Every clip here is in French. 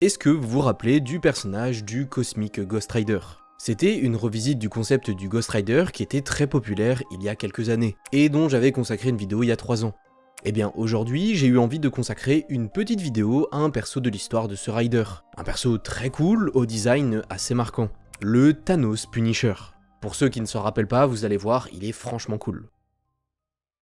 Est-ce que vous vous rappelez du personnage du Cosmic Ghost Rider? C'était une revisite du concept du Ghost Rider qui était très populaire il y a quelques années, et dont j'avais consacré une vidéo il y a 3 ans. Et bien aujourd'hui, j'ai eu envie de consacrer une petite vidéo à un perso de l'histoire de ce Rider. Un perso très cool, au design assez marquant. Le Thanos Punisher. Pour ceux qui ne s'en rappellent pas, vous allez voir, il est franchement cool.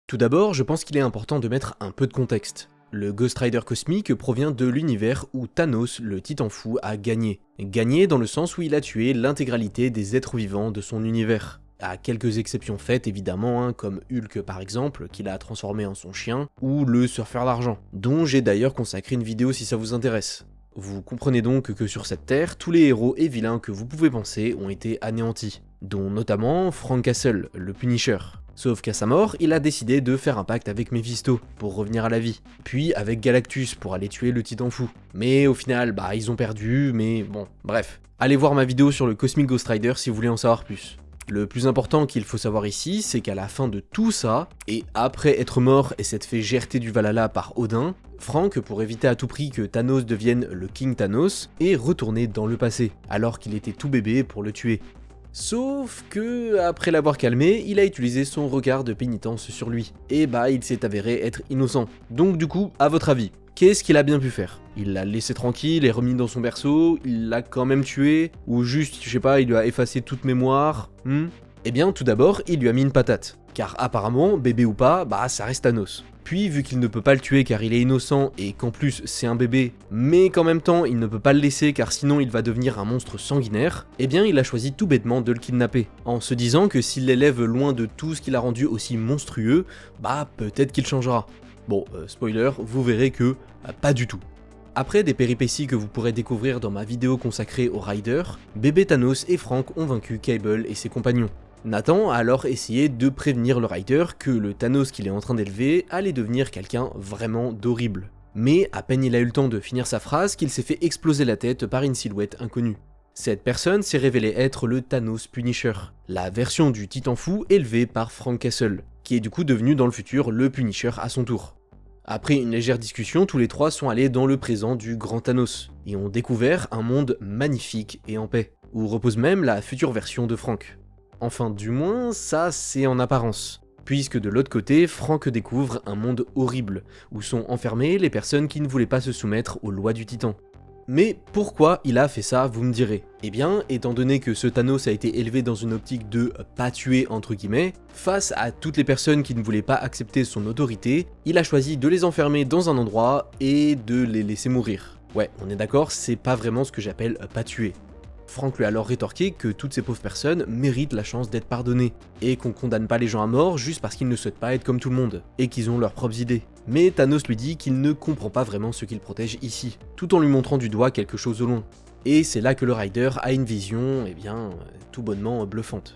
Tout d'abord, je pense qu'il est important de mettre un peu de contexte. Le Ghost Rider cosmique provient de l'univers où Thanos, le titan fou, a gagné. Gagné dans le sens où il a tué l'intégralité des êtres vivants de son univers. À quelques exceptions faites évidemment, comme Hulk par exemple, qu'il a transformé en son chien, ou le surfeur d'argent, dont j'ai d'ailleurs consacré une vidéo si ça vous intéresse. Vous comprenez donc que sur cette terre, tous les héros et vilains que vous pouvez penser ont été anéantis, dont notamment Frank Castle, le Punisher. Sauf qu'à sa mort, il a décidé de faire un pacte avec Mephisto pour revenir à la vie, puis avec Galactus pour aller tuer le titan fou. Mais au final, ils ont perdu, mais bon, bref. Allez voir ma vidéo sur le Cosmic Ghost Rider si vous voulez en savoir plus. Le plus important qu'il faut savoir ici, c'est qu'à la fin de tout ça, et après être mort et s'être fait gerter du Valhalla par Odin, Frank, pour éviter à tout prix que Thanos devienne le King Thanos, est retourné dans le passé, alors qu'il était tout bébé pour le tuer. Sauf que, après l'avoir calmé, il a utilisé son regard de pénitence sur lui, et il s'est avéré être innocent. Donc du coup, à votre avis, qu'est-ce qu'il a bien pu faire? Il l'a laissé tranquille et remis dans son berceau, il l'a quand même tué, ou juste, je sais pas, il lui a effacé toute mémoire, Eh bien, tout d'abord, il lui a mis une patate, car apparemment, bébé ou pas, ça reste Thanos. Puis, vu qu'il ne peut pas le tuer car il est innocent et qu'en plus c'est un bébé, mais qu'en même temps il ne peut pas le laisser car sinon il va devenir un monstre sanguinaire, eh bien il a choisi tout bêtement de le kidnapper, en se disant que s'il l'élève loin de tout ce qu'il a rendu aussi monstrueux, peut-être qu'il changera. Bon, spoiler, vous verrez que pas du tout. Après des péripéties que vous pourrez découvrir dans ma vidéo consacrée au Rider, bébé Thanos et Frank ont vaincu Cable et ses compagnons. Nathan a alors essayé de prévenir le Rider que le Thanos qu'il est en train d'élever allait devenir quelqu'un vraiment d'horrible. Mais à peine il a eu le temps de finir sa phrase qu'il s'est fait exploser la tête par une silhouette inconnue. Cette personne s'est révélée être le Thanos Punisher, la version du titan fou élevée par Frank Castle, qui est du coup devenu dans le futur le Punisher à son tour. Après une légère discussion, tous les trois sont allés dans le présent du grand Thanos, et ont découvert un monde magnifique et en paix, où repose même la future version de Frank. Enfin du moins, ça c'est en apparence, puisque de l'autre côté, Frank découvre un monde horrible, où sont enfermées les personnes qui ne voulaient pas se soumettre aux lois du titan. Mais pourquoi il a fait ça, vous me direz? Eh bien, étant donné que ce Thanos a été élevé dans une optique de « pas tuer » entre guillemets, face à toutes les personnes qui ne voulaient pas accepter son autorité, il a choisi de les enfermer dans un endroit et de les laisser mourir. Ouais, on est d'accord, c'est pas vraiment ce que j'appelle « pas tuer ». Frank lui a alors rétorqué que toutes ces pauvres personnes méritent la chance d'être pardonnées, et qu'on condamne pas les gens à mort juste parce qu'ils ne souhaitent pas être comme tout le monde, et qu'ils ont leurs propres idées. Mais Thanos lui dit qu'il ne comprend pas vraiment ce qu'il protège ici, tout en lui montrant du doigt quelque chose au loin. Et c'est là que le Rider a une vision, tout bonnement bluffante.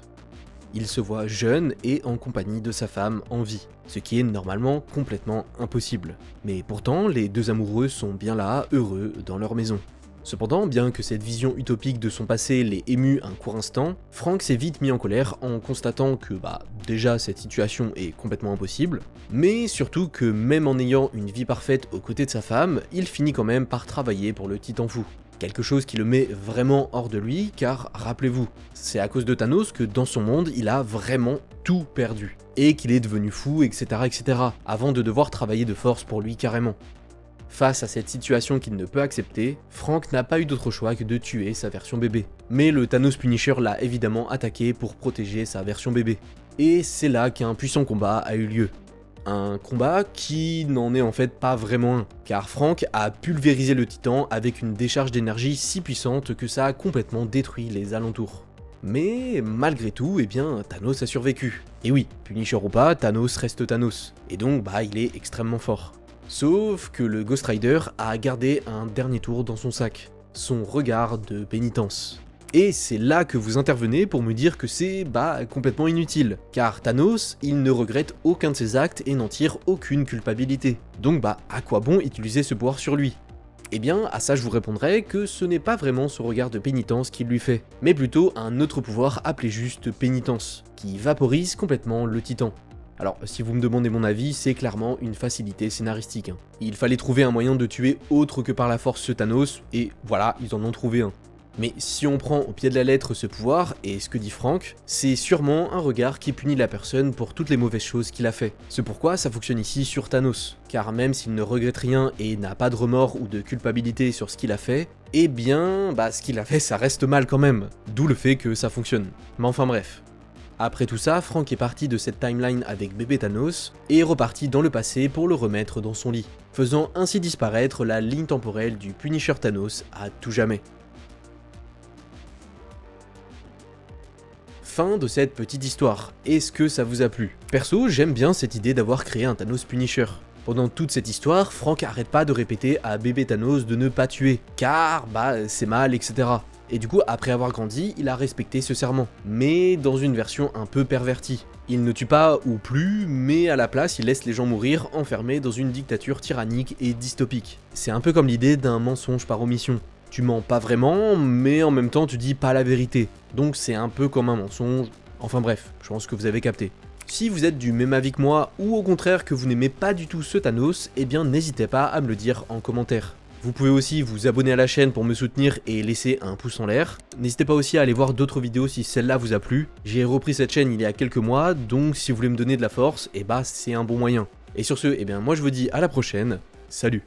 Il se voit jeune et en compagnie de sa femme en vie, ce qui est normalement complètement impossible. Mais pourtant, les deux amoureux sont bien là, heureux, dans leur maison. Cependant, bien que cette vision utopique de son passé l'ait ému un court instant, Frank s'est vite mis en colère en constatant que déjà cette situation est complètement impossible, mais surtout que même en ayant une vie parfaite aux côtés de sa femme, il finit quand même par travailler pour le titan fou. Quelque chose qui le met vraiment hors de lui, car rappelez-vous, c'est à cause de Thanos que dans son monde il a vraiment tout perdu, et qu'il est devenu fou, etc., avant de devoir travailler de force pour lui carrément. Face à cette situation qu'il ne peut accepter, Frank n'a pas eu d'autre choix que de tuer sa version bébé. Mais le Thanos Punisher l'a évidemment attaqué pour protéger sa version bébé. Et c'est là qu'un puissant combat a eu lieu. Un combat qui n'en est en fait pas vraiment un, car Frank a pulvérisé le titan avec une décharge d'énergie si puissante que ça a complètement détruit les alentours. Mais malgré tout, Thanos a survécu. Et oui, Punisher ou pas, Thanos reste Thanos, et donc il est extrêmement fort. Sauf que le Ghost Rider a gardé un dernier tour dans son sac, son regard de pénitence. Et c'est là que vous intervenez pour me dire que c'est complètement inutile, car Thanos, il ne regrette aucun de ses actes et n'en tire aucune culpabilité. Donc à quoi bon utiliser ce pouvoir sur lui? Eh bien, à ça je vous répondrai que ce n'est pas vraiment ce regard de pénitence qu'il lui fait, mais plutôt un autre pouvoir appelé juste pénitence, qui vaporise complètement le titan. Alors, si vous me demandez mon avis, c'est clairement une facilité scénaristique. Il fallait trouver un moyen de tuer autre que par la force ce Thanos, et voilà, ils en ont trouvé un. Mais si on prend au pied de la lettre ce pouvoir, et ce que dit Frank, c'est sûrement un regard qui punit la personne pour toutes les mauvaises choses qu'il a fait. C'est pourquoi ça fonctionne ici sur Thanos, car même s'il ne regrette rien et n'a pas de remords ou de culpabilité sur ce qu'il a fait, eh bien, ce qu'il a fait ça reste mal quand même, d'où le fait que ça fonctionne. Mais enfin bref. Après tout ça, Frank est parti de cette timeline avec bébé Thanos, et est reparti dans le passé pour le remettre dans son lit, faisant ainsi disparaître la ligne temporelle du Punisher Thanos à tout jamais. Fin de cette petite histoire. Est-ce que ça vous a plu? Perso, j'aime bien cette idée d'avoir créé un Thanos Punisher. Pendant toute cette histoire, Frank arrête pas de répéter à bébé Thanos de ne pas tuer, car c'est mal, etc. Et du coup, après avoir grandi, il a respecté ce serment, mais dans une version un peu pervertie. Il ne tue pas ou plus, mais à la place, il laisse les gens mourir enfermés dans une dictature tyrannique et dystopique. C'est un peu comme l'idée d'un mensonge par omission. Tu mens pas vraiment, mais en même temps tu dis pas la vérité. Donc c'est un peu comme un mensonge. Enfin bref, je pense que vous avez capté. Si vous êtes du même avis que moi, ou au contraire que vous n'aimez pas du tout ce Thanos, eh bien n'hésitez pas à me le dire en commentaire. Vous pouvez aussi vous abonner à la chaîne pour me soutenir et laisser un pouce en l'air. N'hésitez pas aussi à aller voir d'autres vidéos si celle-là vous a plu. J'ai repris cette chaîne il y a quelques mois, donc si vous voulez me donner de la force, c'est un bon moyen. Et sur ce, moi je vous dis à la prochaine, salut.